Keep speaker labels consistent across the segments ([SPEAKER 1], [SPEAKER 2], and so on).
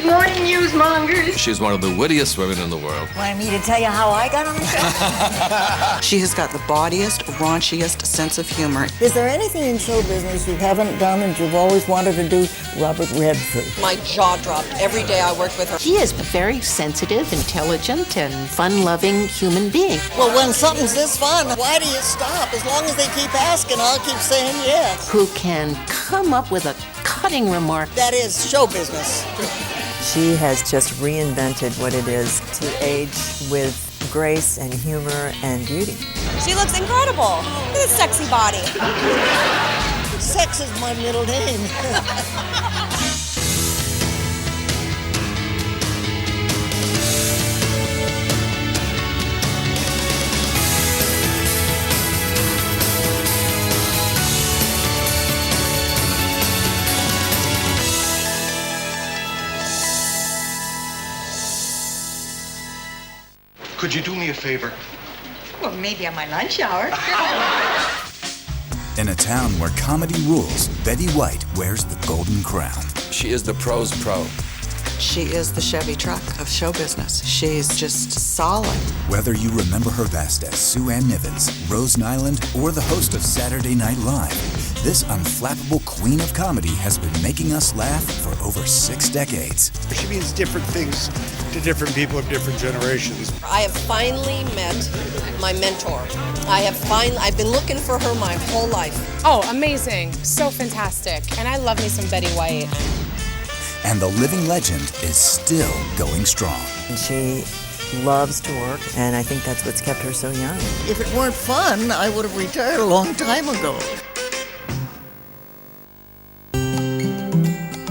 [SPEAKER 1] Good morning, newsmongers.
[SPEAKER 2] She's one of the wittiest women in the world.
[SPEAKER 3] Want me to tell you how I got on the show?
[SPEAKER 4] She has got the bawdiest, raunchiest sense of humor.
[SPEAKER 3] Is there anything in show business you haven't done and you've always wanted to do? Robert Redford.
[SPEAKER 5] My jaw dropped every day I worked with her.
[SPEAKER 6] She is a very sensitive, intelligent, and fun-loving human being.
[SPEAKER 3] Well, when something's this fun, why do you stop? As long as they keep asking, I'll keep saying yes.
[SPEAKER 6] Who can come up with a cutting remark.
[SPEAKER 3] That is show business.
[SPEAKER 7] She has just reinvented what it is to age with grace and humor and beauty.
[SPEAKER 5] She looks incredible. Look at this sexy body.
[SPEAKER 3] Sex is my middle name.
[SPEAKER 8] Could you do me a favor?
[SPEAKER 1] Well, maybe on my lunch hour.
[SPEAKER 9] In a town where comedy rules, Betty White wears the golden crown.
[SPEAKER 2] She is the pro's pro.
[SPEAKER 4] She is the Chevy truck of show business. She's just solid.
[SPEAKER 9] Whether you remember her best as Sue Ann Nivens, Rose Nylund, or the host of Saturday Night Live, this unflappable queen of comedy has been making us laugh for over 6 decades.
[SPEAKER 8] She means different things to different people of different generations.
[SPEAKER 5] I have finally met my mentor. I've been looking for her my whole life.
[SPEAKER 10] Oh, amazing. So fantastic. And I love me some Betty White.
[SPEAKER 9] And the living legend is still going strong.
[SPEAKER 7] She loves to work, and I think that's what's kept her so young.
[SPEAKER 3] If it weren't fun, I would have retired a long time ago.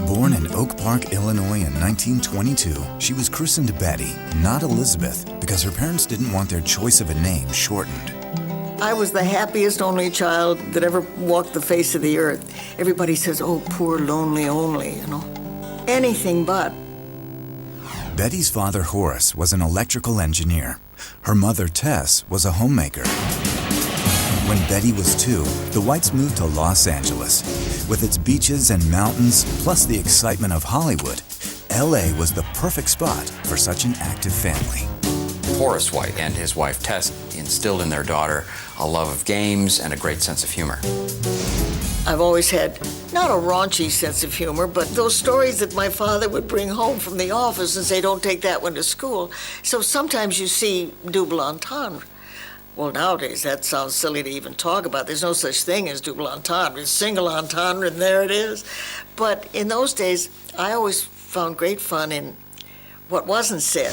[SPEAKER 9] Born in Oak Park, Illinois in 1922, she was christened Betty, not Elizabeth, because her parents didn't want their choice of a name shortened.
[SPEAKER 3] I was the happiest only child that ever walked the face of the earth. Everybody says, oh, poor lonely only, you know. Anything but.
[SPEAKER 9] Betty's father, Horace, was an electrical engineer. Her mother, Tess, was a homemaker. When Betty was 2, the Whites moved to Los Angeles. With its beaches and mountains, plus the excitement of Hollywood, LA was the perfect spot for such an active family.
[SPEAKER 11] Horace White and his wife Tess instilled in their daughter a love of games and a great sense of humor.
[SPEAKER 3] I've always had, not a raunchy sense of humor, but those stories that my father would bring home from the office and say, don't take that one to school. So sometimes you see double entendre. Well, nowadays, that sounds silly to even talk about. There's no such thing as double entendre. It's single entendre, and there it is. But in those days, I always found great fun in what wasn't said.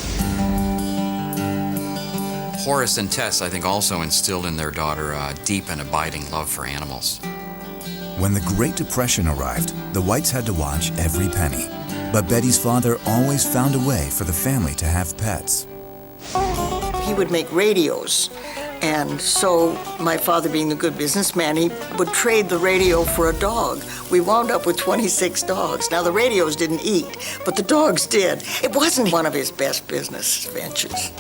[SPEAKER 11] Horace and Tess, I think, also instilled in their daughter a deep and abiding love for animals.
[SPEAKER 9] When the Great Depression arrived, the Whites had to watch every penny. But Betty's father always found a way for the family to have pets.
[SPEAKER 3] He would make radios. And so my father, being the good businessman, he would trade the radio for a dog. We wound up with 26 dogs. Now, the radios didn't eat, but the dogs did. It wasn't one of his best business ventures.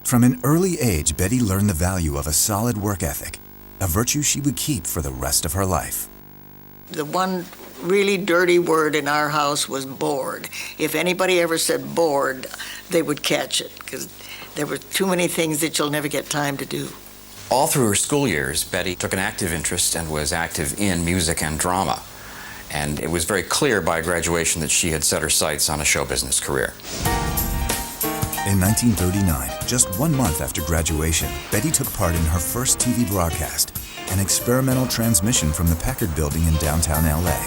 [SPEAKER 9] From an early age, Betty learned the value of a solid work ethic, a virtue she would keep for the rest of her life.
[SPEAKER 3] The one really dirty word in our house was bored. If anybody ever said bored, they would catch it, because there were too many things that you'll never get time to do.
[SPEAKER 11] All through her school years, Betty took an active interest and was active in music and drama. And it was very clear by graduation that she had set her sights on a show business career.
[SPEAKER 9] In 1939, just 1 month after graduation, Betty took part in her first TV broadcast, an experimental transmission from the Packard Building in downtown LA.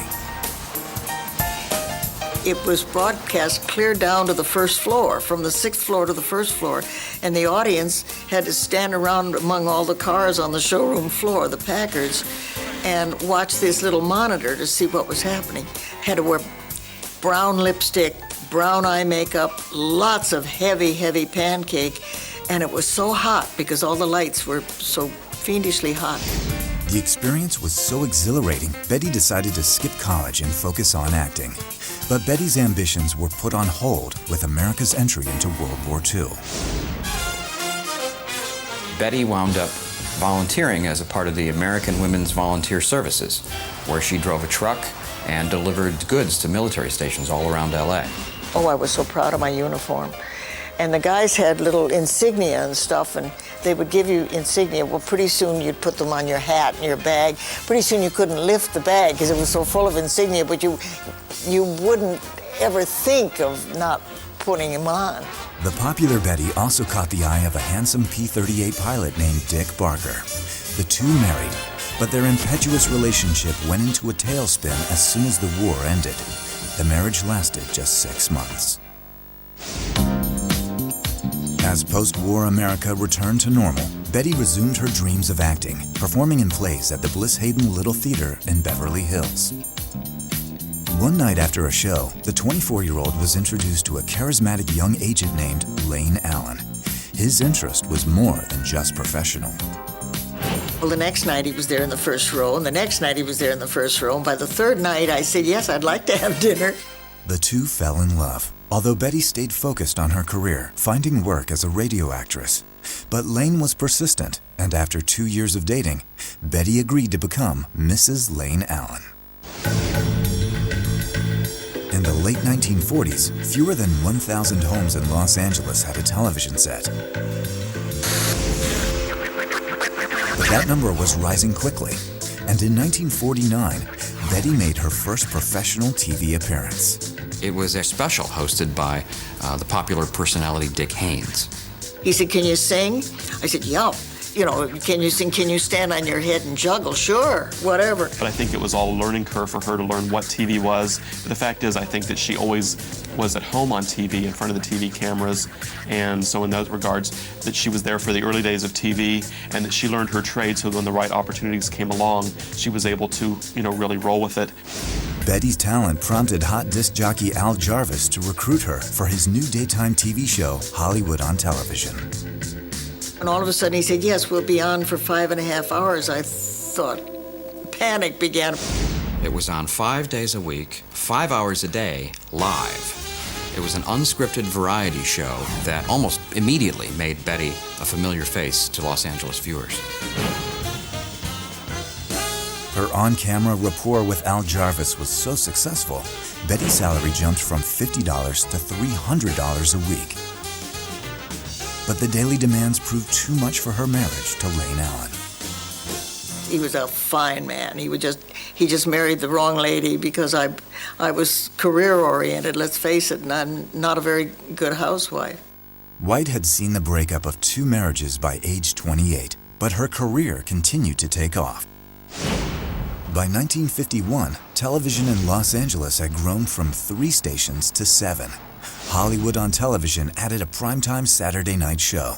[SPEAKER 3] It was broadcast clear down to the first floor, from the 6th floor to the first floor, and the audience had to stand around among all the cars on the showroom floor, the Packards, and watch this little monitor to see what was happening. Had to wear brown lipstick, brown eye makeup, lots of heavy, heavy pancake, and it was so hot because all the lights were so fiendishly hot.
[SPEAKER 9] The experience was so exhilarating, Betty decided to skip college and focus on acting. But Betty's ambitions were put on hold with America's entry into World War II.
[SPEAKER 11] Betty wound up volunteering as a part of the American Women's Volunteer Services, where she drove a truck and delivered goods to military stations all around LA.
[SPEAKER 3] Oh, I was so proud of my uniform. And the guys had little insignia and stuff, and they would give you insignia. Well, pretty soon you'd put them on your hat and your bag. Pretty soon you couldn't lift the bag because it was so full of insignia, but you wouldn't ever think of not putting them on.
[SPEAKER 9] The popular Betty also caught the eye of a handsome P-38 pilot named Dick Barker. The two married, but their impetuous relationship went into a tailspin as soon as the war ended. The marriage lasted just 6 months. As post-war America returned to normal, Betty resumed her dreams of acting, performing in plays at the Bliss Hayden Little Theater in Beverly Hills. One night after a show, the 24-year-old was introduced to a charismatic young agent named Lane Allen. His interest was more than just professional.
[SPEAKER 3] Well, the next night he was there in the first row, and the next night he was there in the first row, and by the third night I said, yes, I'd like to have dinner.
[SPEAKER 9] The two fell in love, although Betty stayed focused on her career, finding work as a radio actress. But Lane was persistent, and after 2 years of dating, Betty agreed to become Mrs. Lane Allen. In the late 1940s, fewer than 1,000 homes in Los Angeles had a television set. But that number was rising quickly, and in 1949, Betty made her first professional TV appearance.
[SPEAKER 11] It was a special hosted by the popular personality Dick Haynes.
[SPEAKER 3] He said, can you sing? I said, yeah. You know, can you sing? Can you stand on your head and juggle? Sure, whatever.
[SPEAKER 12] But I think it was all a learning curve for her to learn what TV was. But the fact is, I think that she always was at home on TV, in front of the TV cameras. And so in those regards, that she was there for the early days of TV, and that she learned her trade, so when the right opportunities came along, she was able to, really roll with it.
[SPEAKER 9] Betty's talent prompted hot disc jockey Al Jarvis to recruit her for his new daytime TV show, Hollywood on Television.
[SPEAKER 3] And all of a sudden he said, yes, we'll be on for 5.5 hours. I thought panic began.
[SPEAKER 11] It was on 5 days a week, 5 hours a day, live. It was an unscripted variety show that almost immediately made Betty a familiar face to Los Angeles viewers.
[SPEAKER 9] Her on-camera rapport with Al Jarvis was so successful, Betty's salary jumped from $50 to $300 a week. But the daily demands proved too much for her marriage to Lane Allen.
[SPEAKER 3] He was a fine man. He just married the wrong lady because I was career-oriented, let's face it, and I'm not a very good housewife.
[SPEAKER 9] White had seen the breakup of 2 marriages by age 28, but her career continued to take off. By 1951, television in Los Angeles had grown from 3 stations to 7. Hollywood on Television added a primetime Saturday night show,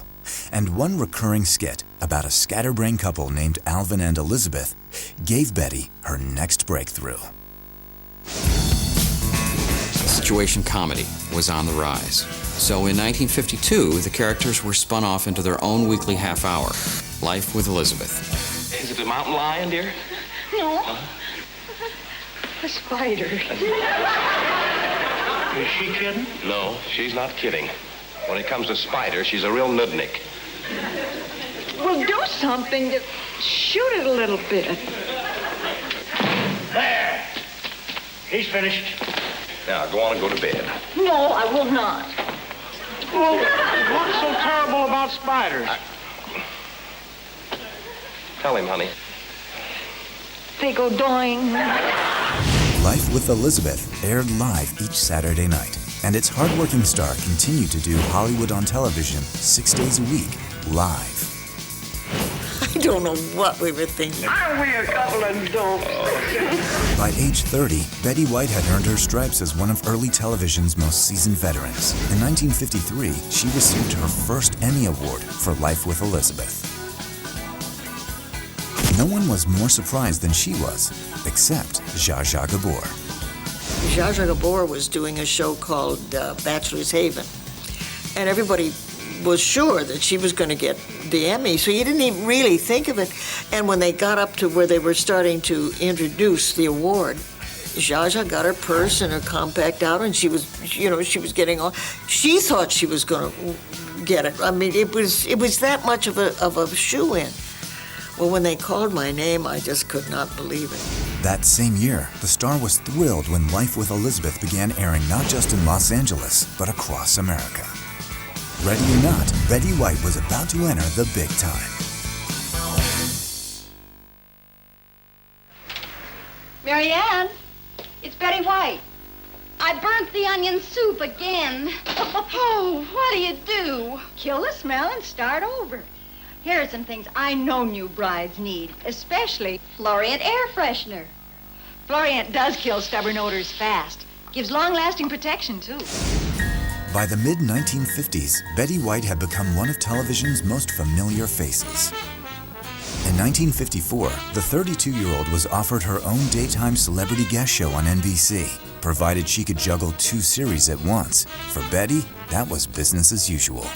[SPEAKER 9] and one recurring skit about a scatterbrained couple named Alvin and Elizabeth gave Betty her next breakthrough.
[SPEAKER 11] Situation comedy was on the rise. So in 1952, the characters were spun off into their own weekly half-hour, Life with Elizabeth.
[SPEAKER 13] Is it a mountain lion, dear?
[SPEAKER 1] No. A spider.
[SPEAKER 13] Is she kidding? No, she's not kidding. When it comes to spiders, she's a real nudnik.
[SPEAKER 1] Well, do something to shoot it a little bit.
[SPEAKER 13] There! He's finished. Now, go on and go to bed.
[SPEAKER 1] No, I will not.
[SPEAKER 13] Well, what's so terrible about spiders? Tell him, honey.
[SPEAKER 1] They go doing.
[SPEAKER 9] Life with Elizabeth aired live each Saturday night, and its hardworking star continued to do Hollywood on Television 6 days a week, live.
[SPEAKER 3] I don't know what we were thinking.
[SPEAKER 1] Aren't we a couple of don'ts?
[SPEAKER 9] By age 30, Betty White had earned her stripes as one of early television's most seasoned veterans. In 1953, she received her first Emmy Award for Life with Elizabeth. No one was more surprised than she was, except Zsa Zsa Gabor.
[SPEAKER 3] Zsa Zsa Gabor was doing a show called Bachelor's Haven, and everybody was sure that she was going to get the Emmy, so you didn't even really think of it. And when they got up to where they were starting to introduce the award, Zsa Zsa got her purse and her compact out, and she was getting on. She thought she was going to get it. I mean, it was that much of a shoe-in. Well, when they called my name, I just could not believe it.
[SPEAKER 9] That same year, the star was thrilled when Life with Elizabeth began airing not just in Los Angeles, but across America. Ready or not, Betty White was about to enter the big time.
[SPEAKER 1] Mary Ann, it's Betty White.
[SPEAKER 14] I burnt the onion soup again.
[SPEAKER 1] Oh, what do you do? Kill the smell and start over. Here are some things I know new brides need, especially Florient air freshener. Florient does kill stubborn odors fast. Gives long-lasting protection, too.
[SPEAKER 9] By the mid-1950s, Betty White had become one of television's most familiar faces. In 1954, the 32-year-old was offered her own daytime celebrity guest show on NBC, provided she could juggle 2 series at once. For Betty, that was business as usual.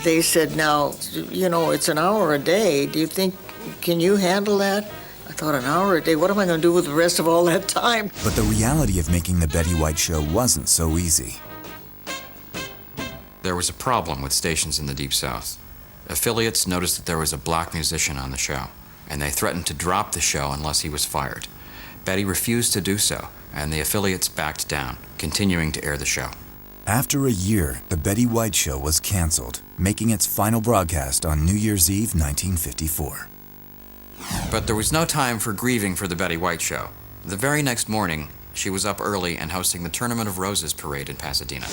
[SPEAKER 3] They said, now, you know, it's an hour a day. Do you think, can you handle that? I thought, an hour a day? What am I going to do with the rest of all that time?
[SPEAKER 9] But the reality of making the Betty White show wasn't so easy.
[SPEAKER 11] There was a problem with stations in the Deep South. Affiliates noticed that there was a black musician on the show, and they threatened to drop the show unless he was fired. Betty refused to do so, and the affiliates backed down, continuing to air the show.
[SPEAKER 9] After a year, the Betty White show was canceled, making its final broadcast on New Year's Eve 1954.
[SPEAKER 11] But there was no time for grieving for the Betty White show. The very next morning, she was up early and hosting the Tournament of Roses parade in Pasadena.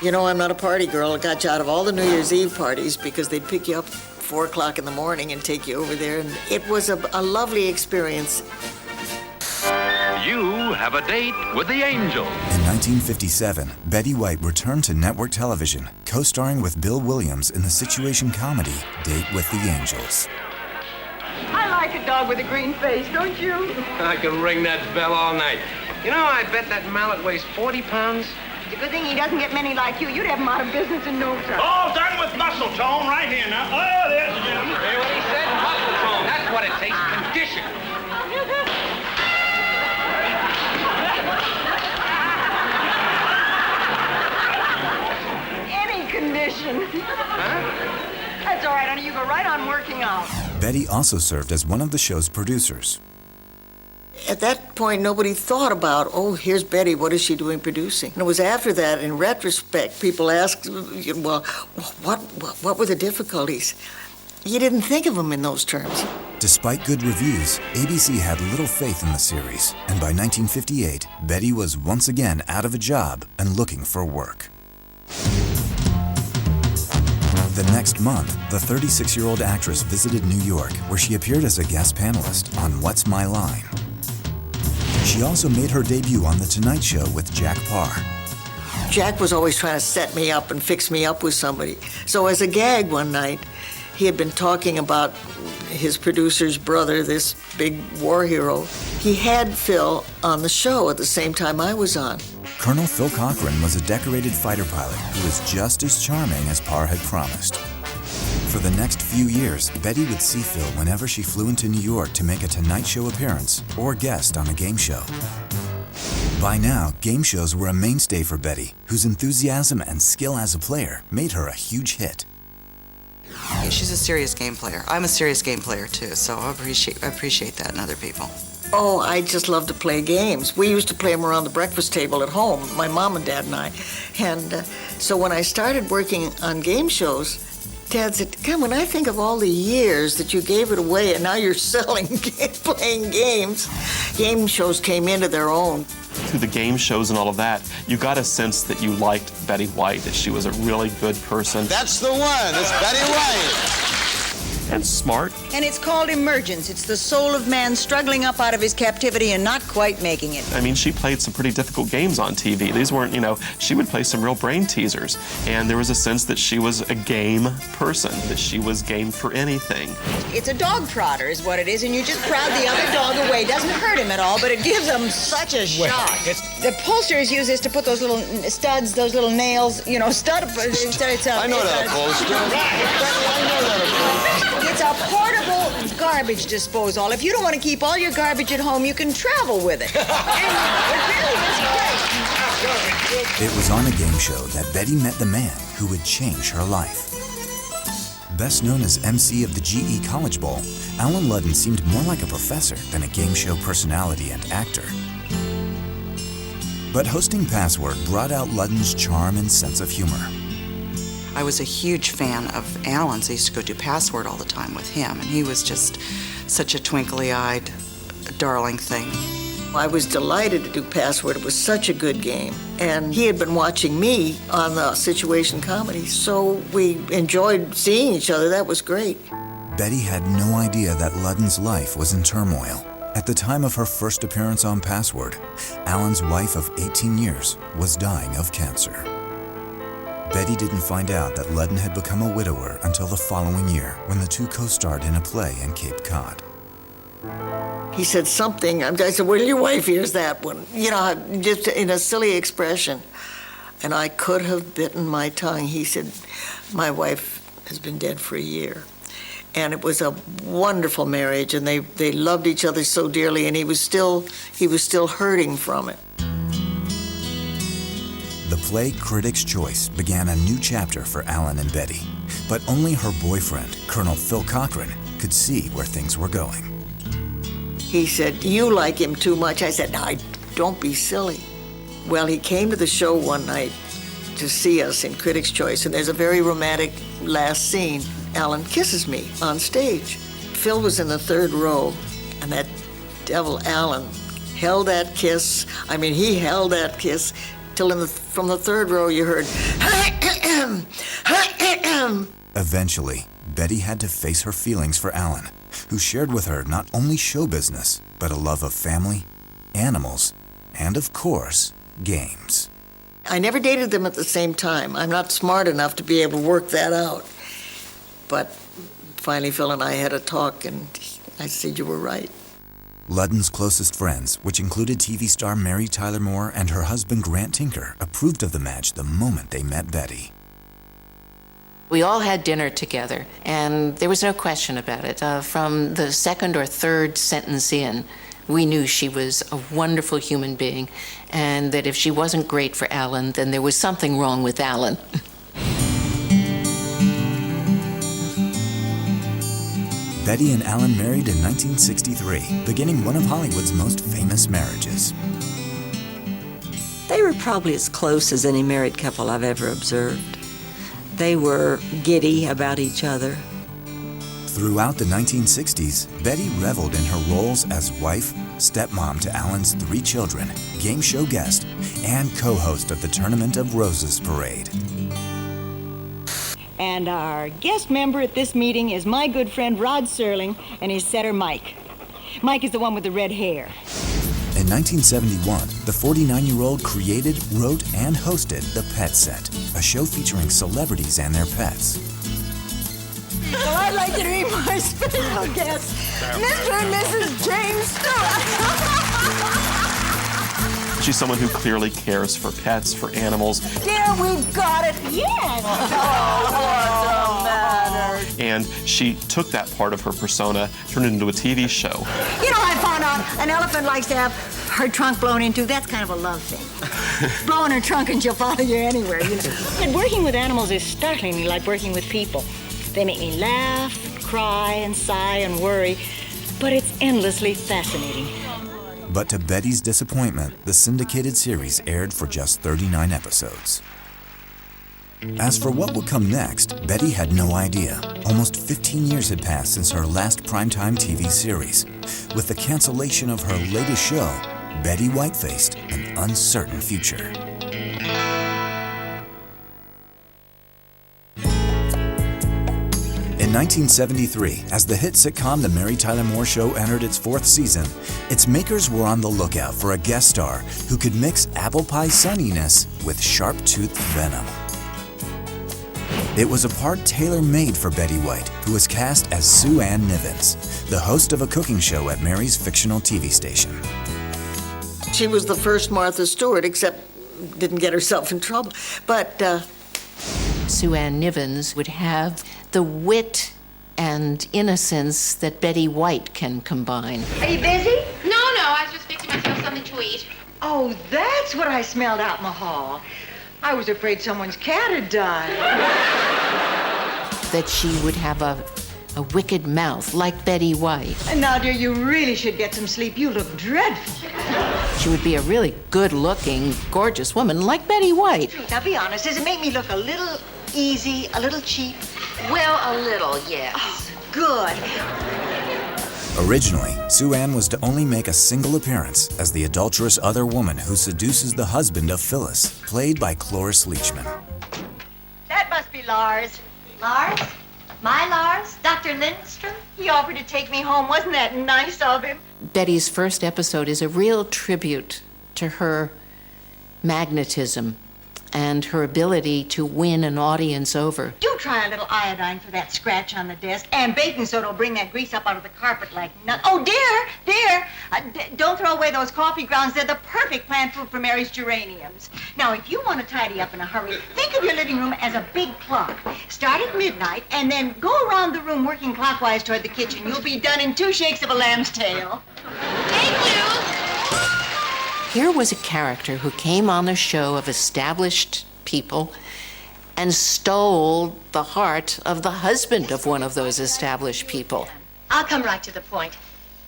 [SPEAKER 3] You know, I'm not a party girl. I got you out of all the New Year's Eve parties because they'd pick you up 4 o'clock in the morning and take you over there, and it was a lovely experience.
[SPEAKER 13] You have a date with the angels.
[SPEAKER 9] In 1957, Betty White returned to network television, co-starring with Bill Williams in the situation comedy Date with the Angels.
[SPEAKER 1] I like a dog with a green face, don't you?
[SPEAKER 13] I can ring that bell all night. You know, I bet that mallet weighs 40 pounds.
[SPEAKER 1] It's a good thing he doesn't get many like you. You'd have him out of business in no time.
[SPEAKER 15] All done with muscle tone right here now. Oh, there's Jim.
[SPEAKER 13] Hear what he said? Muscle tone. That's what it takes. Condition.
[SPEAKER 1] Any condition.
[SPEAKER 13] Huh?
[SPEAKER 1] That's all right, honey. You go right on working out.
[SPEAKER 9] Betty also served as one of the show's producers.
[SPEAKER 3] At that point, nobody thought about, oh, here's Betty, what is she doing producing? And it was after that, in retrospect, people asked, well, what were the difficulties? You didn't think of them in those terms.
[SPEAKER 9] Despite good reviews, ABC had little faith in the series, and by 1958, Betty was once again out of a job and looking for work. The next month, the 36-year-old actress visited New York, where she appeared as a guest panelist on What's My Line. She also made her debut on The Tonight Show with Jack Parr.
[SPEAKER 3] Jack was always trying to set me up and fix me up with somebody. So as a gag one night, he had been talking about his producer's brother, this big war hero. He had Phil on the show at the same time I was on.
[SPEAKER 9] Colonel Phil Cochran was a decorated fighter pilot who was just as charming as Parr had promised. For the next few years, Betty would see Phil whenever she flew into New York to make a Tonight Show appearance or guest on a game show. By now, game shows were a mainstay for Betty, whose enthusiasm and skill as a player made her a huge hit.
[SPEAKER 4] She's a serious game player. I'm a serious game player too, so I appreciate that in other people.
[SPEAKER 3] Oh, I just love to play games. We used to play them around the breakfast table at home, my mom and Dad and I. And so when I started working on game shows, Dad said, "Come, when I think of all the years that you gave it away and now you're selling, playing games," game shows came into their own.
[SPEAKER 12] Through the game shows and all of that, you got a sense that you liked Betty White, that she was a really good person.
[SPEAKER 15] That's the one. It's Betty White.
[SPEAKER 12] And smart.
[SPEAKER 16] And it's called emergence. It's the soul of man struggling up out of his captivity and not quite making it.
[SPEAKER 12] I mean, she played some pretty difficult games on TV. These weren't, she would play some real brain teasers. And there was a sense that she was a game person, that she was game for anything.
[SPEAKER 16] It's a dog prodder is what it is, and you just prod the other dog away. It doesn't hurt him at all, but it gives him such a shock. The upholsterers use this to put those little studs, those little nails, stud.
[SPEAKER 15] I know that upholster. I know that upholster.
[SPEAKER 16] It's a portable garbage disposal. If you don't want to keep all your garbage at home, you can travel with it. And it really is great.
[SPEAKER 9] It was on a game show that Betty met the man who would change her life. Best known as MC of the GE College Bowl, Allen Ludden seemed more like a professor than a game show personality and actor. But hosting Password brought out Ludden's charm and sense of humor.
[SPEAKER 4] I was a huge fan of Allen's. I used to go do Password all the time with him, and he was just such a twinkly-eyed, darling thing.
[SPEAKER 3] I was delighted to do Password. It was such a good game. And he had been watching me on the situation comedy, so we enjoyed seeing each other. That was great.
[SPEAKER 9] Betty had no idea that Ludden's life was in turmoil. At the time of her first appearance on Password, Allen's wife of 18 years was dying of cancer. Betty didn't find out that Ludden had become a widower until the following year when the two co-starred in a play in Cape Cod.
[SPEAKER 3] He said something. I said, well, your wife hears that one. You know, just in a silly expression. And I could have bitten my tongue. He said, my wife has been dead for a year. And it was a wonderful marriage, and they loved each other so dearly, and he was still hurting from it.
[SPEAKER 9] The play Critics' Choice began a new chapter for Allen and Betty, but only her boyfriend, Colonel Phil Cochran, could see where things were going.
[SPEAKER 3] He said, you like him too much. I said, no, don't be silly. Well, he came to the show one night to see us in Critics' Choice, and there's a very romantic last scene. Allen kisses me on stage. Phil was in the third row, and that devil Allen held that kiss. I mean, he held that kiss till from the third row you heard,
[SPEAKER 9] Eventually, Betty had to face her feelings for Allen, who shared with her not only show business, but a love of family, animals, and of course, games.
[SPEAKER 3] I never dated them at the same time. I'm not smart enough to be able to work that out. But finally, Phil and I had a talk, and I said, you were right.
[SPEAKER 9] Ludden's closest friends, which included TV star Mary Tyler Moore and her husband Grant Tinker, approved of the match the moment they met Betty.
[SPEAKER 6] We all had dinner together, and there was no question about it. From the second or third sentence in, we knew she was a wonderful human being, and that if she wasn't great for Allen, then there was something wrong with Allen.
[SPEAKER 9] Betty and Allen married in 1963, beginning one of Hollywood's most famous marriages.
[SPEAKER 17] They were probably as close as any married couple I've ever observed. They were giddy about each other.
[SPEAKER 9] Throughout the 1960s, Betty reveled in her roles as wife, stepmom to Allen's 3 children, game show guest, and co-host of the Tournament of Roses parade.
[SPEAKER 18] And our guest member at this meeting is my good friend Rod Serling and his setter Mike. Mike is the one with the red hair.
[SPEAKER 9] In 1971, the 49-year-old created, wrote, and hosted The Pet Set, a show featuring celebrities and their pets.
[SPEAKER 18] Well, I'd like to meet my special guests, Mr. and Mrs. James Stewart.
[SPEAKER 12] She's someone who clearly cares for pets, for animals.
[SPEAKER 18] Dear, we've got it. Yes. Oh, what's the matter?
[SPEAKER 12] And she took that part of her persona, turned it into a TV show.
[SPEAKER 18] You know, I found out an elephant likes to have her trunk blown into. That's kind of a love thing. Blowing her trunk and she'll follow you anywhere, you know. And working with animals is startlingly like working with people. They make me laugh, cry, and sigh, and worry, but it's endlessly fascinating.
[SPEAKER 9] But to Betty's disappointment, the syndicated series aired for just 39 episodes. As for what would come next, Betty had no idea. Almost 15 years had passed since her last primetime TV series. With the cancellation of her latest show, Betty White faced an uncertain future. In 1973, as the hit sitcom The Mary Tyler Moore Show entered its 4th season, its makers were on the lookout for a guest star who could mix apple pie sunniness with sharp-toothed venom. It was a part tailor-made for Betty White, who was cast as Sue Ann Nivens, the host of a cooking show at Mary's fictional TV station.
[SPEAKER 3] She was the first Martha Stewart, except didn't get herself in trouble. But
[SPEAKER 6] Sue Ann Nivens would have the wit and innocence that Betty White can combine.
[SPEAKER 1] Are you busy?
[SPEAKER 14] No, I was just fixing myself something to eat.
[SPEAKER 1] Oh, that's what I smelled out in the hall. I was afraid someone's cat had died.
[SPEAKER 6] that she would have a wicked mouth like Betty White.
[SPEAKER 18] And now, dear, you really should get some sleep. You look dreadful.
[SPEAKER 6] She would be a really good-looking, gorgeous woman like Betty White.
[SPEAKER 18] Now, be honest. Does it make me look a little easy, a little cheap?
[SPEAKER 14] Well, a little, yes.
[SPEAKER 18] Oh, good.
[SPEAKER 9] Originally, Sue Ann was to only make a single appearance as the adulterous other woman who seduces the husband of Phyllis, played by Cloris Leachman.
[SPEAKER 18] That must be Lars.
[SPEAKER 1] Lars? My Lars? Dr. Lindstrom?
[SPEAKER 18] He offered to take me home. Wasn't that nice of him?
[SPEAKER 6] Betty's first episode is a real tribute to her magnetism and her ability to win an audience over.
[SPEAKER 18] Do try a little iodine for that scratch on the desk. And baking soda will bring that grease up out of the carpet like nothing. Oh, dear, don't throw away those coffee grounds. They're the perfect plant food for Mary's geraniums. Now, if you want to tidy up in a hurry, think of your living room as a big clock. Start at midnight and then go around the room working clockwise toward the kitchen. You'll be done in 2 shakes of a lamb's tail.
[SPEAKER 6] Here was a character who came on a show of established people and stole the heart of the husband of one of those established people.
[SPEAKER 1] I'll come right to the point.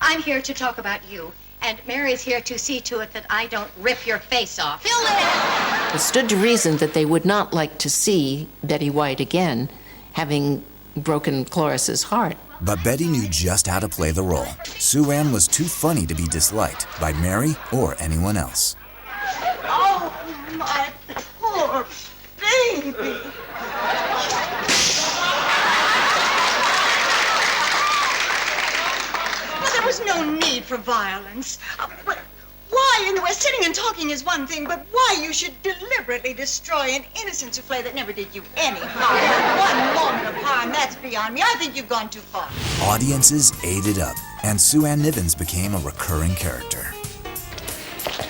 [SPEAKER 1] I'm here to talk about you, and Mary's here to see to it that I don't rip your face off.
[SPEAKER 6] It stood to reason that they would not like to see Betty White again, having broken Cloris's heart.
[SPEAKER 9] But Betty knew just how to play the role. Sue Ann was too funny to be disliked by Mary or anyone else.
[SPEAKER 18] Oh, my poor baby. Well, there was no need for violence. But why in the West, sitting and talking is one thing, but why you should deliberately destroy an innocent souffle that never did you any harm. One moment of harm, that's beyond me. I think you've gone too far.
[SPEAKER 9] Audiences ate it up, and Sue Ann Nivens became a recurring character.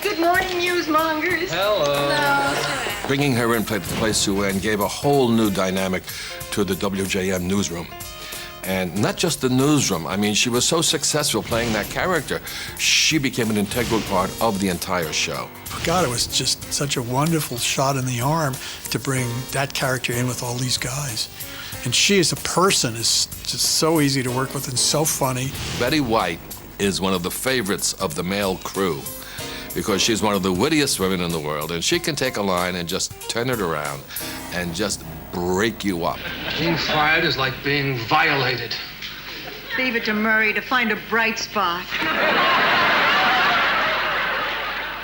[SPEAKER 18] Good morning, newsmongers.
[SPEAKER 2] Hello. Bringing her in to play Sue Ann gave a whole new dynamic to the WJM newsroom. And not just the newsroom. I mean, she was so successful playing that character, she became an integral part of the entire show.
[SPEAKER 8] God, it was just such a wonderful shot in the arm to bring that character in with all these guys. And she as a person is just so easy to work with and so funny.
[SPEAKER 2] Betty White is one of the favorites of the male crew because she's one of the wittiest women in the world, and she can take a line and just turn it around and just break you up.
[SPEAKER 19] Being fired is like being violated.
[SPEAKER 18] Leave it to Murray to find a bright spot.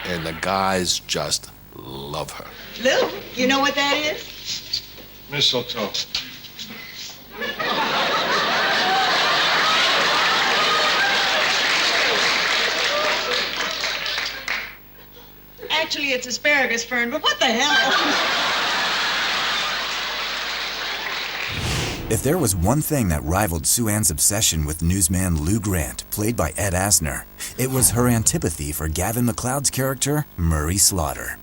[SPEAKER 2] And the guys just love her.
[SPEAKER 18] Lou, you know what that is?
[SPEAKER 13] Mistletoe.
[SPEAKER 18] Actually, it's asparagus fern, but what the hell?
[SPEAKER 9] If there was one thing that rivaled Sue Ann's obsession with newsman Lou Grant, played by Ed Asner, it was her antipathy for Gavin MacLeod's character, Murray Slaughter.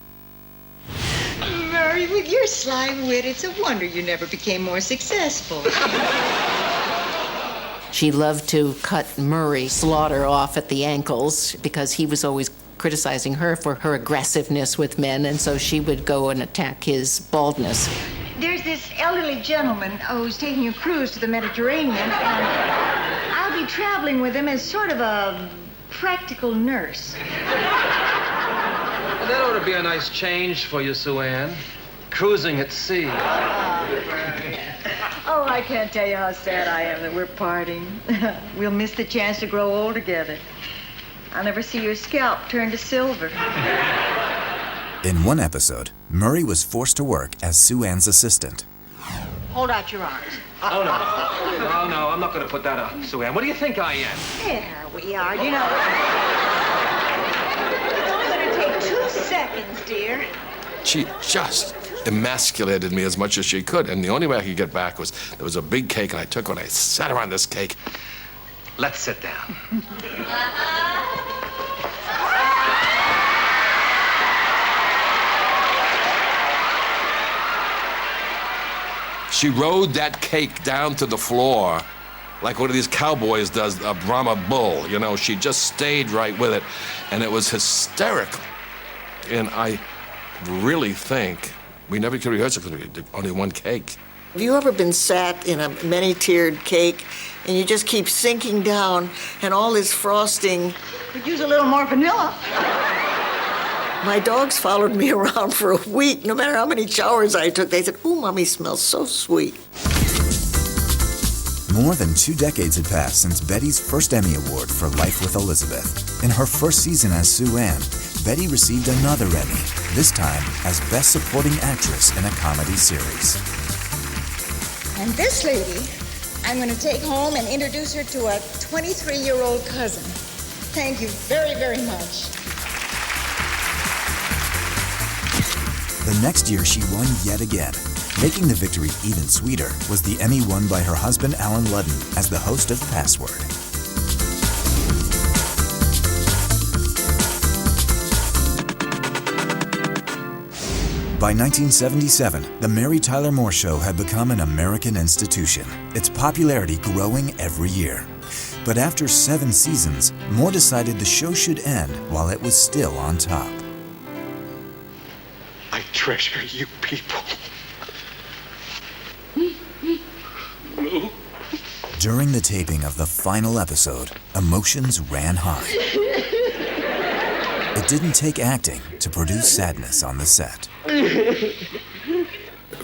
[SPEAKER 18] Murray, with your sly wit, it's a wonder you never became more successful.
[SPEAKER 6] She loved to cut Murray Slaughter off at the ankles because he was always criticizing her for her aggressiveness with men, and so she would go and attack his baldness.
[SPEAKER 18] There's this elderly gentleman who's taking a cruise to the Mediterranean, and I'll be traveling with him as sort of a practical nurse.
[SPEAKER 19] Well, that ought to be a nice change for you, Sue Ann. Cruising at sea.
[SPEAKER 18] Oh, I can't tell you how sad I am that we're parting. We'll miss the chance to grow old together. I'll never see your scalp turn to silver.
[SPEAKER 9] In one episode, Murray was forced to work as Sue Ann's assistant.
[SPEAKER 18] Hold out your arms.
[SPEAKER 19] Oh, no. No, I'm not going to put that on, Sue Ann. What do you think I am?
[SPEAKER 18] There we are. You know, it's only going to take 2 seconds, dear.
[SPEAKER 2] She just emasculated me as much as she could, and the only way I could get back was there was a big cake, and I took one, I sat around this cake.
[SPEAKER 19] Let's sit down.
[SPEAKER 2] She rode that cake down to the floor like one of these cowboys does a Brahma bull. You know, she just stayed right with it, and it was hysterical. And I really think we never could rehearse it because we did only one cake.
[SPEAKER 3] Have you ever been sat in a many-tiered cake and you just keep sinking down and all this frosting?
[SPEAKER 1] Could use a little more vanilla.
[SPEAKER 3] My dogs followed me around for a week. No matter how many showers I took, they said, "Ooh, Mommy smells so sweet."
[SPEAKER 9] More than 2 decades had passed since Betty's first Emmy Award for Life with Elizabeth. In her first season as Sue Ann, Betty received another Emmy, this time as Best Supporting Actress in a Comedy Series.
[SPEAKER 16] And this lady, I'm going to take home and introduce her to a 23-year-old cousin. Thank you very, very much.
[SPEAKER 9] The next year, she won yet again. Making the victory even sweeter was the Emmy won by her husband, Allen Ludden, as the host of Password. By 1977, The Mary Tyler Moore Show had become an American institution, its popularity growing every year. But after 7 seasons, Moore decided the show should end while it was still on top.
[SPEAKER 15] I treasure you people.
[SPEAKER 9] During the taping of the final episode, emotions ran high. It didn't take acting to produce sadness on the set.
[SPEAKER 2] We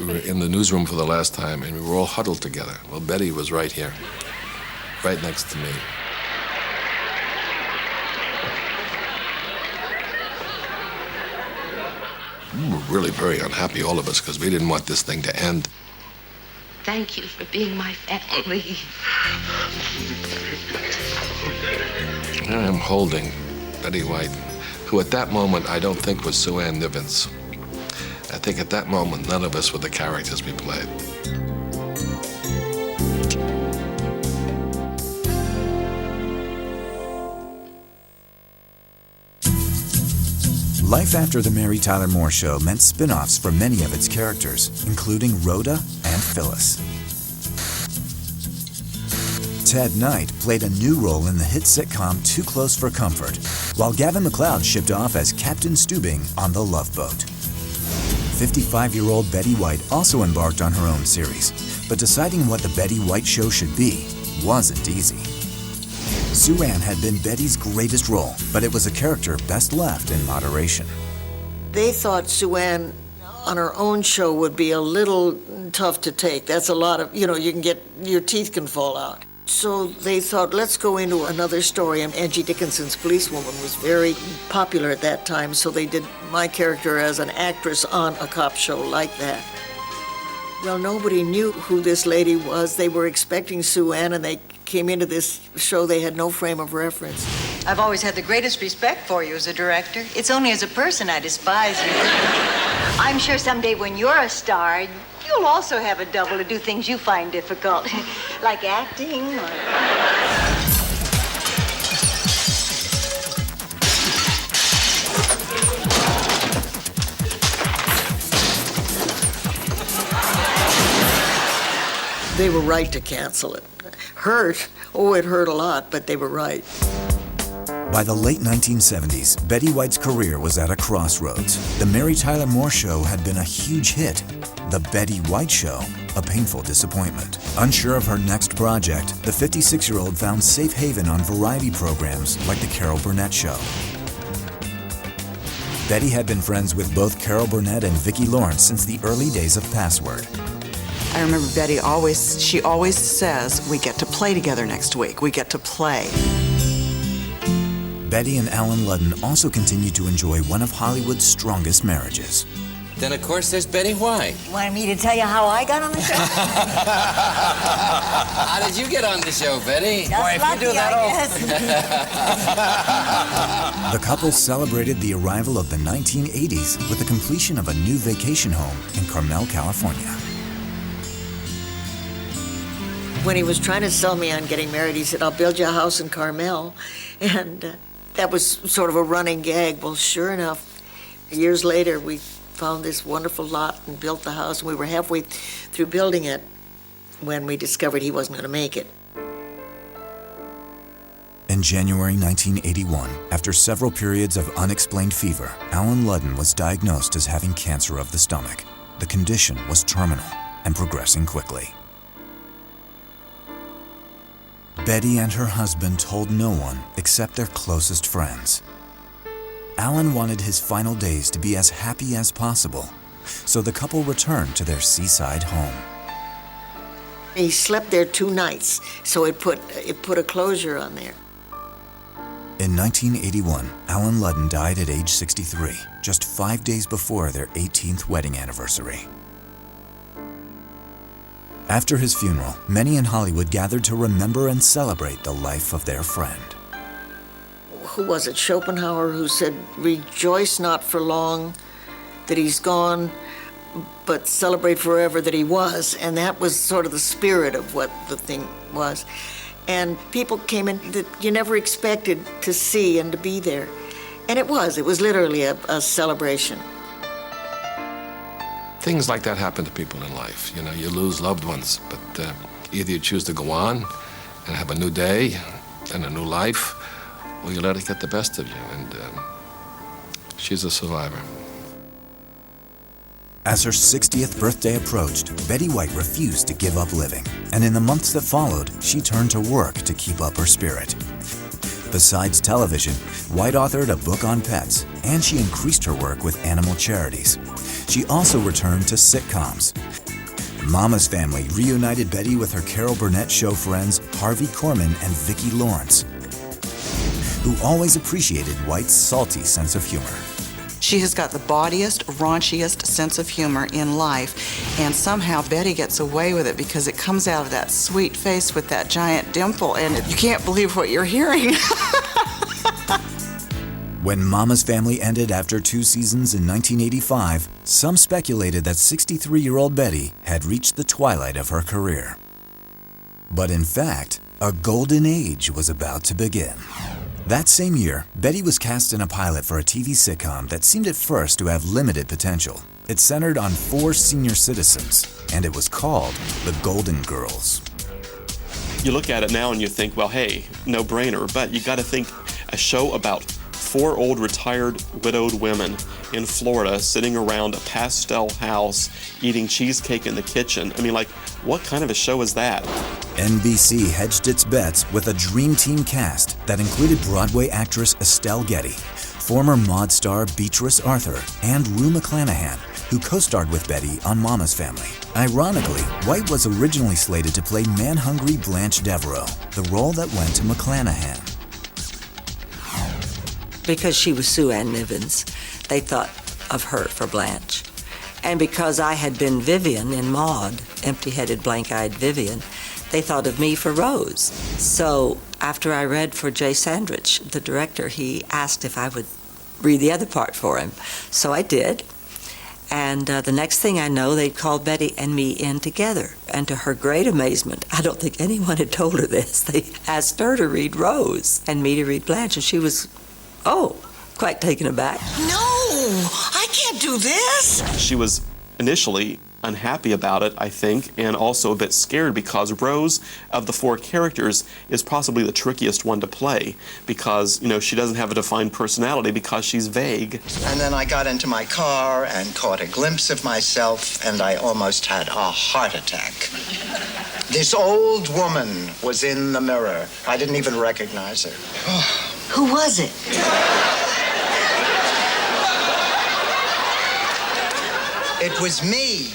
[SPEAKER 2] were in the newsroom for the last time, and we were all huddled together. Well, Betty was right here, right next to me. We were really very unhappy, all of us, because we didn't want this thing to end.
[SPEAKER 14] Thank you for being my family.
[SPEAKER 2] I'm holding Betty White, who at that moment I don't think was Sue Ann Nivens. I think at that moment none of us were the characters we played.
[SPEAKER 9] Life after The Mary Tyler Moore Show meant spin-offs for many of its characters, including Rhoda and Phyllis. Ted Knight played a new role in the hit sitcom Too Close for Comfort, while Gavin MacLeod shipped off as Captain Stubing on The Love Boat. 55-year-old Betty White also embarked on her own series, but deciding what The Betty White Show should be wasn't easy. Sue Ann had been Betty's greatest role, but it was a character best left in moderation.
[SPEAKER 3] They thought Sue Ann on her own show would be a little tough to take. That's a lot of, you can get, your teeth can fall out. So they thought, let's go into another story. And Angie Dickinson's Policewoman was very popular at that time, so they did my character as an actress on a cop show like that. Well, nobody knew who this lady was. They were expecting Sue Ann, and they came into this show, they had no frame of reference.
[SPEAKER 18] I've always had the greatest respect for you as a director. It's only as a person I despise you. I'm sure someday when you're a star, you'll also have a double to do things you find difficult, like acting or...
[SPEAKER 3] They were right to cancel it. Hurt? Oh, it hurt a lot, but they were right.
[SPEAKER 9] By the late 1970s, Betty White's career was at a crossroads. The Mary Tyler Moore Show had been a huge hit. The Betty White Show, a painful disappointment. Unsure of her next project, the 56-year-old found safe haven on variety programs like The Carol Burnett Show. Betty had been friends with both Carol Burnett and Vicki Lawrence since the early days of Password.
[SPEAKER 4] I remember Betty always says, we get to play together next week. We get to play.
[SPEAKER 9] Betty and Allen Ludden also continue to enjoy one of Hollywood's strongest marriages.
[SPEAKER 20] Then, of course, there's Betty White.
[SPEAKER 18] Want me to tell you how I got on the show?
[SPEAKER 20] How did you get on the show, Betty?
[SPEAKER 18] Just lucky,
[SPEAKER 20] if you do that,
[SPEAKER 9] The couple celebrated the arrival of the 1980s with the completion of a new vacation home in Carmel, California.
[SPEAKER 3] When he was trying to sell me on getting married, he said, I'll build you a house in Carmel. And that was sort of a running gag. Well, sure enough, years later, we found this wonderful lot and built the house. And we were halfway through building it when we discovered he wasn't going to make it.
[SPEAKER 9] In January 1981, after several periods of unexplained fever, Allen Ludden was diagnosed as having cancer of the stomach. The condition was terminal, and progressing quickly. Betty and her husband told no one except their closest friends. Allen wanted his final days to be as happy as possible, so the couple returned to their seaside home.
[SPEAKER 3] He slept there 2 nights, so it put a closure on there.
[SPEAKER 9] In 1981, Allen Ludden died at age 63, just 5 days before their 18th wedding anniversary. After his funeral, many in Hollywood gathered to remember and celebrate the life of their friend.
[SPEAKER 3] Who was it, Schopenhauer, who said, "Rejoice not for long that he's gone, but celebrate forever that he was." And that was sort of the spirit of what the thing was. And people came in that you never expected to see and to be there. And it was literally a celebration.
[SPEAKER 2] Things like that happen to people in life. You know, you lose loved ones, but either you choose to go on and have a new day and a new life, or you let it get the best of you. And she's a survivor.
[SPEAKER 9] As her 60th birthday approached, Betty White refused to give up living, and in the months that followed, she turned to work to keep up her spirit. Besides television, White authored a book on pets, and she increased her work with animal charities. She also returned to sitcoms. Mama's Family reunited Betty with her Carol Burnett show friends Harvey Korman and Vicki Lawrence, who always appreciated White's salty sense of humor.
[SPEAKER 4] She has got the bawdiest, raunchiest sense of humor in life, and somehow Betty gets away with it because it comes out of that sweet face with that giant dimple, and you can't believe what you're hearing.
[SPEAKER 9] When Mama's Family ended after 2 seasons in 1985, some speculated that 63-year-old Betty had reached the twilight of her career. But in fact, a golden age was about to begin. That same year, Betty was cast in a pilot for a TV sitcom that seemed at first to have limited potential. It centered on 4 senior citizens, and it was called The Golden Girls.
[SPEAKER 12] You look at it now and you think, well, hey, no-brainer, but you got to think a show about 4 old retired widowed women in Florida sitting around a pastel house eating cheesecake in the kitchen. I mean, like, what kind of a show is that?
[SPEAKER 9] NBC hedged its bets with a dream team cast that included Broadway actress Estelle Getty, former Maude star Beatrice Arthur, and Rue McClanahan, who co-starred with Betty on Mama's Family. Ironically, White was originally slated to play man-hungry Blanche Devereaux, the role that went to McClanahan.
[SPEAKER 17] Because she was Sue Ann Nivens, they thought of her for Blanche. And because I had been Vivian in Maude, empty-headed, blank-eyed Vivian, they thought of me for Rose. So after I read for Jay Sandrich, the director, he asked if I would read the other part for him. So I did. And the next thing I know, they'd called Betty and me in together. And to her great amazement, I don't think anyone had told her this, they asked her to read Rose and me to read Blanche, and she was, quite taken aback.
[SPEAKER 15] No, I can't do this.
[SPEAKER 12] She was initially unhappy about it, I think, and also a bit scared because Rose, of the 4 characters, is possibly the trickiest one to play because, she doesn't have a defined personality because she's vague.
[SPEAKER 15] And then I got into my car and caught a glimpse of myself, and I almost had a heart attack. This old woman was in the mirror. I didn't even recognize her.
[SPEAKER 18] Who was it?
[SPEAKER 15] It was me.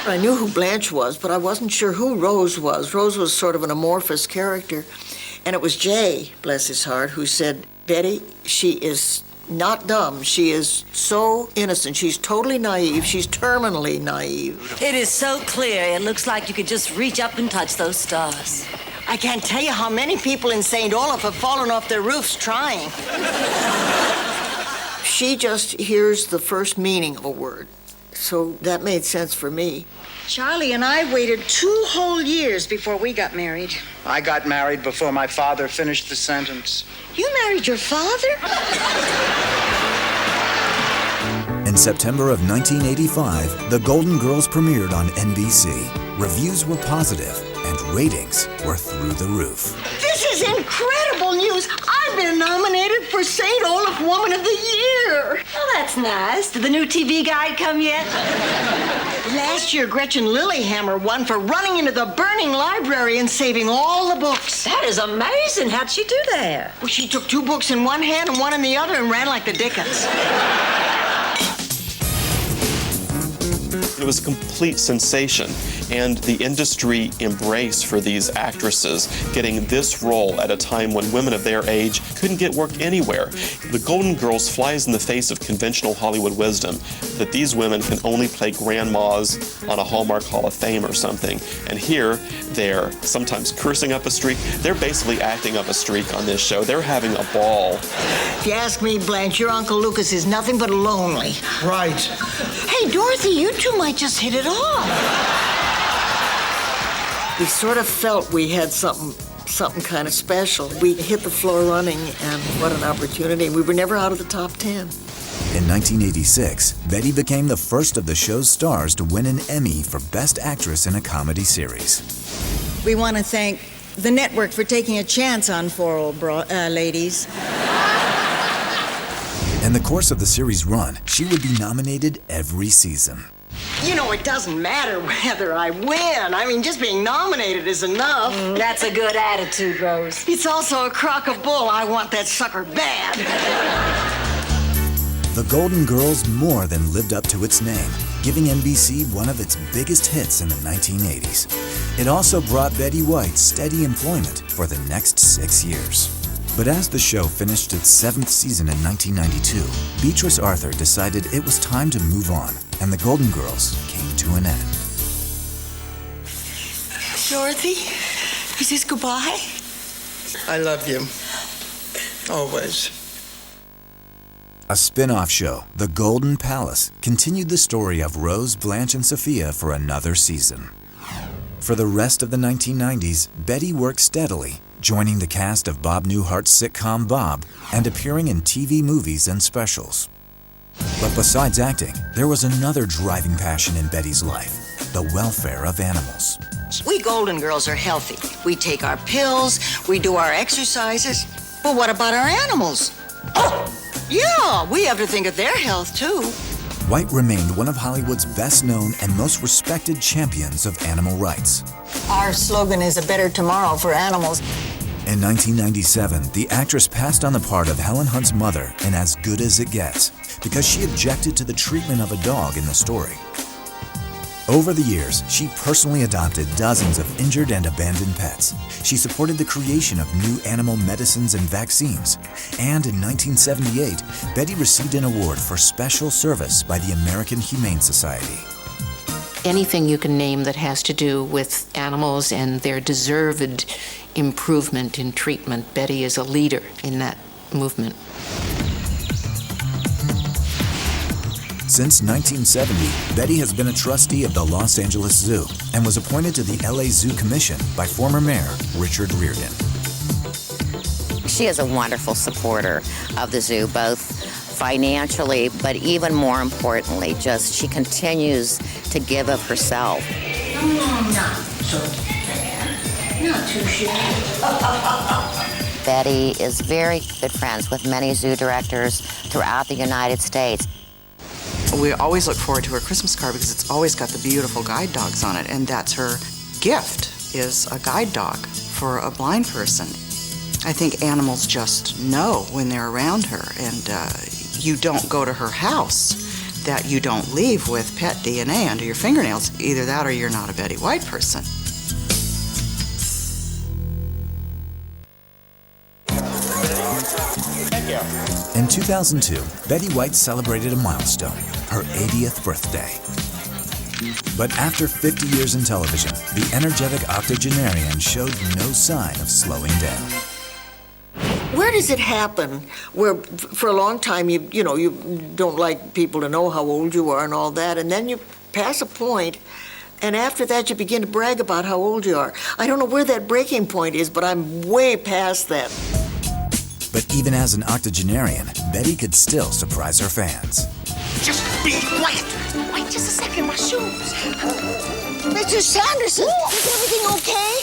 [SPEAKER 3] I knew who Blanche was, but I wasn't sure who Rose was. Rose was sort of an amorphous character. And it was Jay, bless his heart, who said, "Betty, she is not dumb. She is so innocent. She's totally naive. She's terminally naive."
[SPEAKER 18] It is so clear. It looks like you could just reach up and touch those stars. I can't tell you how many people in St. Olaf have fallen off their roofs trying.
[SPEAKER 3] She just hears the first meaning of a word. So that made sense for me.
[SPEAKER 18] Charlie and I waited 2 whole years before we got married.
[SPEAKER 15] I got married before my father finished the sentence.
[SPEAKER 18] You married your father?
[SPEAKER 9] In September of 1985, The Golden Girls premiered on NBC. Reviews were positive, and ratings were through the roof.
[SPEAKER 18] This is is incredible news. I've been nominated for St. Olaf Woman of the Year.
[SPEAKER 21] Oh, that's nice. Did the new TV guide come yet?
[SPEAKER 18] Last year, Gretchen Lillehammer won for running into the burning library and saving all the books.
[SPEAKER 21] That is amazing. How'd she do that?
[SPEAKER 18] Well, she took 2 books in one hand and one in the other and ran like the Dickens.
[SPEAKER 12] It was a complete sensation, and the industry embrace for these actresses getting this role at a time when women of their age couldn't get work anywhere. The Golden Girls flies in the face of conventional Hollywood wisdom that these women can only play grandmas on a Hallmark Hall of Fame or something. And here, they're sometimes cursing up a streak. They're basically acting up a streak on this show. They're having a ball.
[SPEAKER 18] If you ask me, Blanche, your Uncle Lucas is nothing but lonely.
[SPEAKER 15] Right.
[SPEAKER 18] Hey, Dorothy, you two might just hit it off.
[SPEAKER 3] We sort of felt we had something kind of special. We hit the floor running, and what an opportunity. We were never out of the top 10.
[SPEAKER 9] In 1986, Betty became the first of the show's stars to win an Emmy for Best Actress in a Comedy Series.
[SPEAKER 16] We want to thank the network for taking a chance on 4 old ladies.
[SPEAKER 9] In the course of the series' run, she would be nominated every season.
[SPEAKER 18] You know, it doesn't matter whether I win. I mean, just being nominated is enough.
[SPEAKER 21] That's a good attitude, Rose.
[SPEAKER 18] It's also a crock of bull. I want that sucker bad.
[SPEAKER 9] The Golden Girls more than lived up to its name, giving NBC one of its biggest hits in the 1980s. It also brought Betty White steady employment for the next 6 years. But as the show finished its 7th season in 1992, Beatrice Arthur decided it was time to move on, and the Golden Girls came to an end.
[SPEAKER 18] Dorothy, is this goodbye?
[SPEAKER 15] I love you. Always.
[SPEAKER 9] A spin-off show, The Golden Palace, continued the story of Rose, Blanche, and Sophia for another season. For the rest of the 1990s, Betty worked steadily, joining the cast of Bob Newhart's sitcom Bob and appearing in TV movies and specials. But besides acting, there was another driving passion in Betty's life: the welfare of animals.
[SPEAKER 18] We Golden Girls are healthy. We take our pills, we do our exercises. But what about our animals? Oh, yeah, we have to think of their health, too.
[SPEAKER 9] White remained one of Hollywood's best-known and most respected champions of animal rights.
[SPEAKER 18] Our slogan is a better tomorrow for animals.
[SPEAKER 9] In 1997, the actress passed on the part of Helen Hunt's mother in As Good as It Gets because she objected to the treatment of a dog in the story. Over the years, she personally adopted dozens of injured and abandoned pets. She supported the creation of new animal medicines and vaccines. And in 1978, Betty received an award for special service by the American Humane Society.
[SPEAKER 6] Anything you can name that has to do with animals and their deserved improvement in treatment, Betty is a leader in that movement.
[SPEAKER 9] Since 1970, Betty has been a trustee of the Los Angeles Zoo and was appointed to the LA Zoo Commission by former Mayor Richard Riordan.
[SPEAKER 22] She is a wonderful supporter of the zoo, both financially, but even more importantly, just she continues to give of herself.
[SPEAKER 18] Not so bad. Not too shabby.
[SPEAKER 22] Betty is very good friends with many zoo directors throughout the United States.
[SPEAKER 4] We always look forward to her Christmas card because it's always got the beautiful guide dogs on it, and that's her gift, is a guide dog for a blind person. I think animals just know when they're around her, and you don't go to her house that you don't leave with pet DNA under your fingernails. Either that or you're not a Betty White person.
[SPEAKER 9] In 2002, Betty White celebrated a milestone, her 80th birthday. But after 50 years in television, the energetic octogenarian showed no sign of slowing down.
[SPEAKER 3] Where does it happen where for a long time you don't like people to know how old you are and all that, and then you pass a point, and after that you begin to brag about how old you are? I don't know where that breaking point is, but I'm way past that.
[SPEAKER 9] But even as an octogenarian, Betty could still surprise her fans.
[SPEAKER 18] Just be quiet. Wait just a second, my shoes. Mr. Sanderson, is everything okay?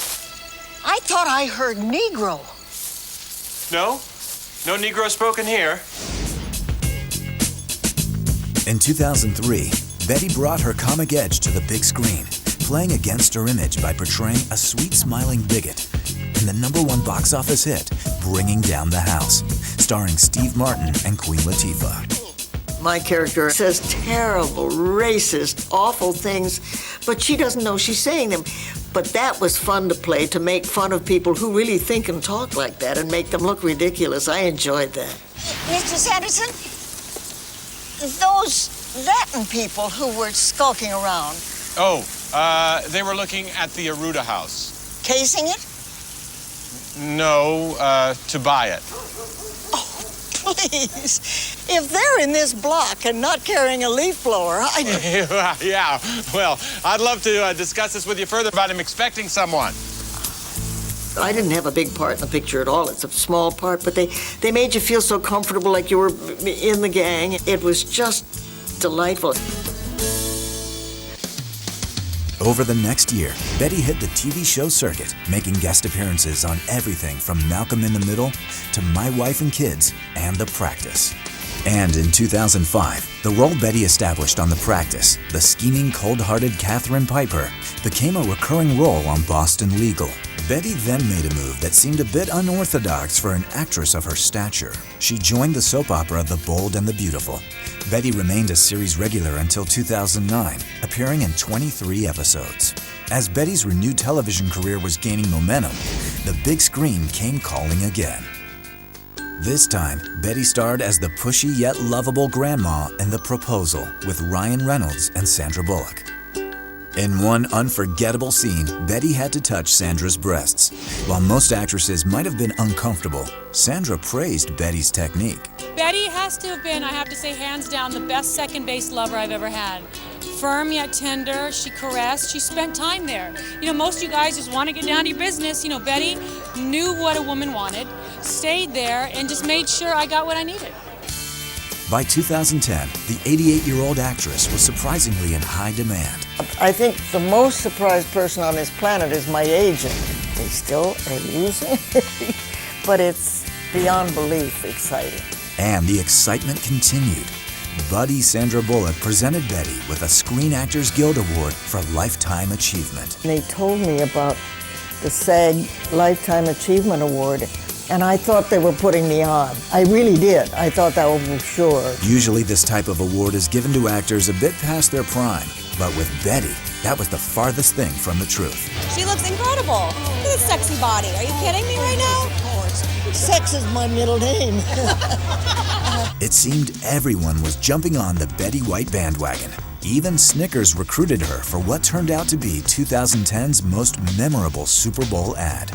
[SPEAKER 18] I thought I heard Negro.
[SPEAKER 5] No? No Negro spoken here.
[SPEAKER 9] In 2003, Betty brought her comic edge to the big screen, playing against her image by portraying a sweet, smiling bigot in the #1 box office hit, Bringing Down the House, starring Steve Martin and Queen Latifah.
[SPEAKER 3] My character says terrible, racist, awful things, but she doesn't know she's saying them. But that was fun to play, to make fun of people who really think and talk like that and make them look ridiculous. I enjoyed that.
[SPEAKER 10] Mr. Sanderson, those Latin people who were skulking around,
[SPEAKER 5] Oh, they were looking at the Aruda house.
[SPEAKER 10] casing it?
[SPEAKER 5] No, to buy it.
[SPEAKER 10] Please, if they're in this block and not carrying a leaf blower,
[SPEAKER 5] Yeah, well, I'd love to discuss this with you further, but I'm expecting someone.
[SPEAKER 3] I didn't have a big part in the picture at all. It's a small part, but they made you feel so comfortable, like you were in the gang. It was just delightful.
[SPEAKER 9] Over the next year, Betty hit the TV show circuit, making guest appearances on everything from Malcolm in the Middle to My Wife and Kids and The Practice. And in 2005, the role Betty established on The Practice, the scheming, cold-hearted Catherine Piper, became a recurring role on Boston Legal. Betty then made a move that seemed a bit unorthodox for an actress of her stature. She joined the soap opera The Bold and the Beautiful. Betty remained a series regular until 2009, appearing in 23 episodes. As Betty's renewed television career was gaining momentum, the big screen came calling again. This time, Betty starred as the pushy yet lovable grandma in The Proposal with Ryan Reynolds and Sandra Bullock. In one unforgettable scene, Betty had to touch Sandra's breasts. While most actresses might have been uncomfortable, Sandra praised Betty's technique.
[SPEAKER 23] Betty has to have been, I have to say, hands down, the best second-base lover I've ever had. Firm yet tender, she caressed, she spent time there. You know, most of you guys just want to get down to your business. You know, Betty knew what a woman wanted, stayed there, and just made sure I got what I needed.
[SPEAKER 9] By 2010, the 88-year-old actress was surprisingly in high demand.
[SPEAKER 3] I think the most surprised person on this planet is my agent. They still are using it, but it's beyond belief exciting.
[SPEAKER 9] And the excitement continued. Buddy Sandra Bullock presented Betty with a Screen Actors Guild Award for Lifetime Achievement.
[SPEAKER 3] They told me about the SAG Lifetime Achievement Award, and I thought they were putting me on. I really did. I thought that was for sure.
[SPEAKER 9] Usually this type of award is given to actors a bit past their prime, but with Betty, that was the farthest thing from the truth.
[SPEAKER 10] She looks incredible. Look at this sexy body. Are you kidding me right now? Of course.
[SPEAKER 3] Sex is my middle name.
[SPEAKER 9] It seemed everyone was jumping on the Betty White bandwagon. Even Snickers recruited her for what turned out to be 2010's most memorable Super Bowl ad.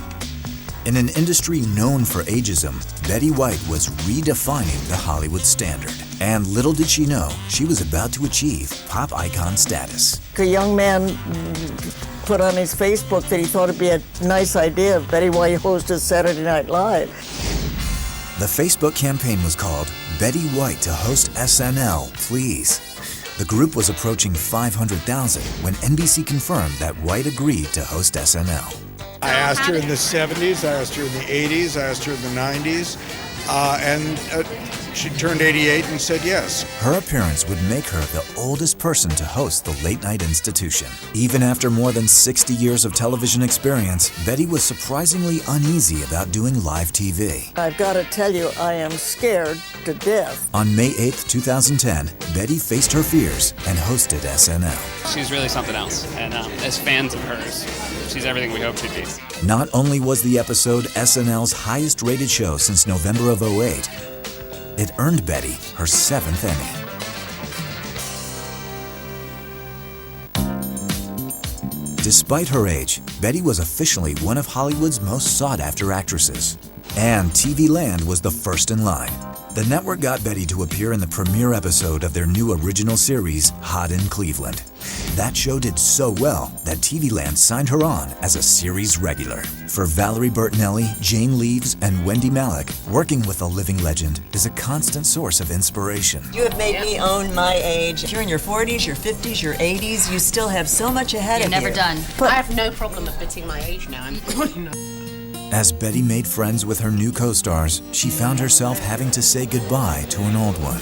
[SPEAKER 9] In an industry known for ageism, Betty White was redefining the Hollywood standard. And little did she know, she was about to achieve pop icon status.
[SPEAKER 3] A young man put on his Facebook that he thought it'd be a nice idea if Betty White hosted Saturday Night Live.
[SPEAKER 9] The Facebook campaign was called Betty White to host SNL, please. The group was approaching 500,000 when NBC confirmed that White agreed to host SNL.
[SPEAKER 24] I asked her in the 70s, I asked her in the 80s, I asked her in the 90s, and she turned 88 and said yes.
[SPEAKER 9] Her appearance would make her the oldest person to host the late-night institution. Even after more than 60 years of television experience, Betty was surprisingly uneasy about doing live TV.
[SPEAKER 3] I've got to tell you, I am scared to death.
[SPEAKER 9] On May 8, 2010, Betty faced her fears and hosted SNL.
[SPEAKER 25] She's really something else, and as fans of hers, she's everything we hoped she'd be.
[SPEAKER 9] Not only was the episode SNL's highest-rated show since November of '08, it earned Betty her 7th Emmy. Despite her age, Betty was officially one of Hollywood's most sought-after actresses. And TV Land was the first in line. The network got Betty to appear in the premiere episode of their new original series, Hot in Cleveland. That show did so well that TV Land signed her on as a series regular. For Valerie Bertinelli, Jane Leaves, and Wendy Malick, working with a living legend is a constant source of inspiration.
[SPEAKER 21] You have made me own my age. You're in your 40s, your 50s, your 80s. You still have so much ahead of you.
[SPEAKER 26] You're never done. I have no problem admitting my age now. I'm
[SPEAKER 9] As Betty made friends with her new co-stars, she found herself having to say goodbye to an old one.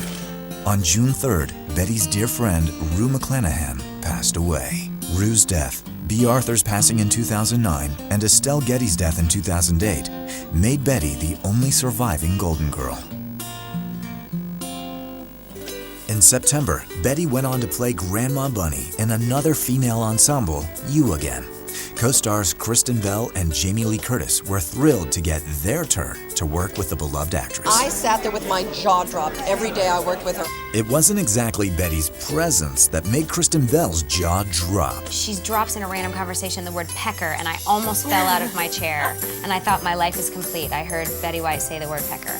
[SPEAKER 9] On June 3rd, Betty's dear friend, Rue McClanahan, passed away. Rue's death, B. Arthur's passing in 2009, and Estelle Getty's death in 2008 made Betty the only surviving Golden Girl. In September, Betty went on to play Grandma Bunny in another female ensemble, You Again. Co-stars Kristen Bell and Jamie Lee Curtis were thrilled to get their turn to work with the beloved actress.
[SPEAKER 10] I sat there with my jaw dropped every day I worked with her.
[SPEAKER 9] It wasn't exactly Betty's presence that made Kristen Bell's jaw drop.
[SPEAKER 7] She drops in a random conversation the word pecker, and I almost fell out of my chair. And I thought my life is complete. I heard Betty White say the word pecker.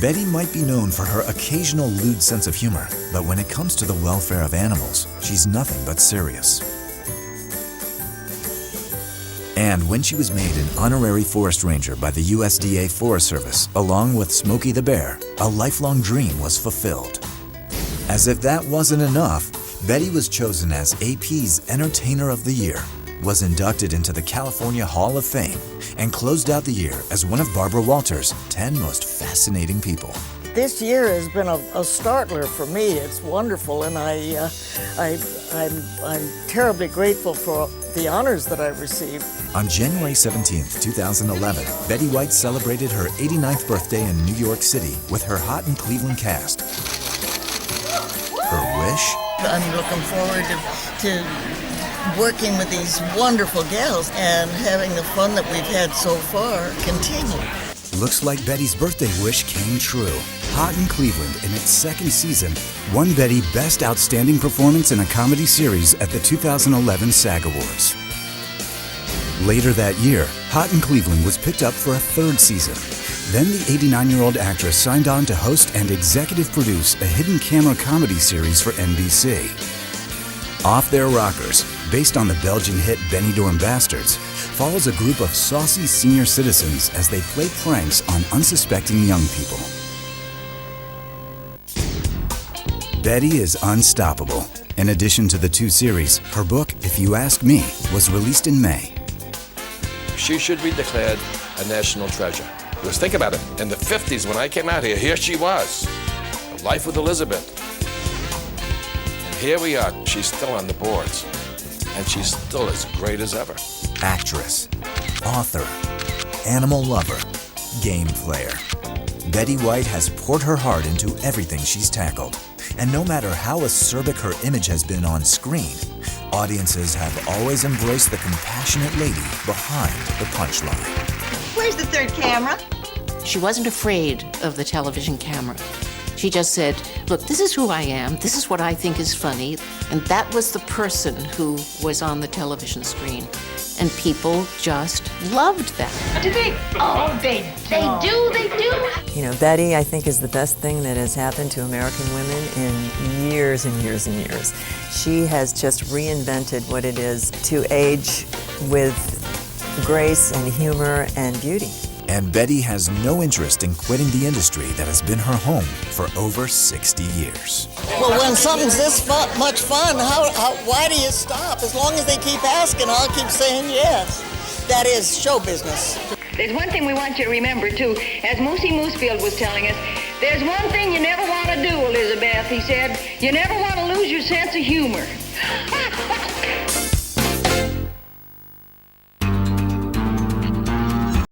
[SPEAKER 9] Betty might be known for her occasional lewd sense of humor, but when it comes to the welfare of animals, she's nothing but serious. And when she was made an honorary forest ranger by the USDA Forest Service, along with Smokey the Bear, a lifelong dream was fulfilled. As if that wasn't enough, Betty was chosen as AP's Entertainer of the Year, was inducted into the California Hall of Fame, and closed out the year as one of Barbara Walters' 10 most fascinating people.
[SPEAKER 3] This year has been a startler for me. It's wonderful, and I'm terribly grateful for the honors that I've received.
[SPEAKER 9] On January 17th, 2011, Betty White celebrated her 89th birthday in New York City with her Hot in Cleveland cast. Her wish?
[SPEAKER 3] I'm looking forward to working with these wonderful gals and having the fun that we've had so far continue.
[SPEAKER 9] Looks like Betty's birthday wish came true. Hot in Cleveland, in its second season, won Betty Best Outstanding Performance in a Comedy Series at the 2011 SAG Awards. Later that year, Hot in Cleveland was picked up for a third season. Then the 89-year-old actress signed on to host and executive produce a hidden camera comedy series for NBC. Off Their Rockers, based on the Belgian hit Benidorm Bastards, follows a group of saucy senior citizens as they play pranks on unsuspecting young people. Betty is unstoppable. In addition to the two series, her book, If You Ask Me, was released in May.
[SPEAKER 2] She should be declared a national treasure. Because think about it, in the 50s when I came out here she was. A Life with Elizabeth. And here we are, she's still on the boards. And she's still as great as ever.
[SPEAKER 9] Actress, author, animal lover, game player. Betty White has poured her heart into everything she's tackled. And no matter how acerbic her image has been on screen, audiences have always embraced the compassionate lady behind the punchline.
[SPEAKER 1] Where's the third camera?
[SPEAKER 6] She wasn't afraid of the television camera. She just said, look, this is who I am, this is what I think is funny, and that was the person who was on the television screen. And people just loved that.
[SPEAKER 1] Do they? Oh, they do.
[SPEAKER 21] You know, Betty, I think, is the best thing that has happened to American women in years and years and years. She has just reinvented what it is to age with grace and humor and beauty.
[SPEAKER 9] And Betty has no interest in quitting the industry that has been her home for over 60 years.
[SPEAKER 3] Well, when something's this much fun, why do you stop? As long as they keep asking, I'll keep saying yes. That is show business.
[SPEAKER 1] There's one thing we want you to remember, too. As Moosey Moosefield was telling us, there's one thing you never want to do, Elizabeth, he said. You never want to lose your sense of humor.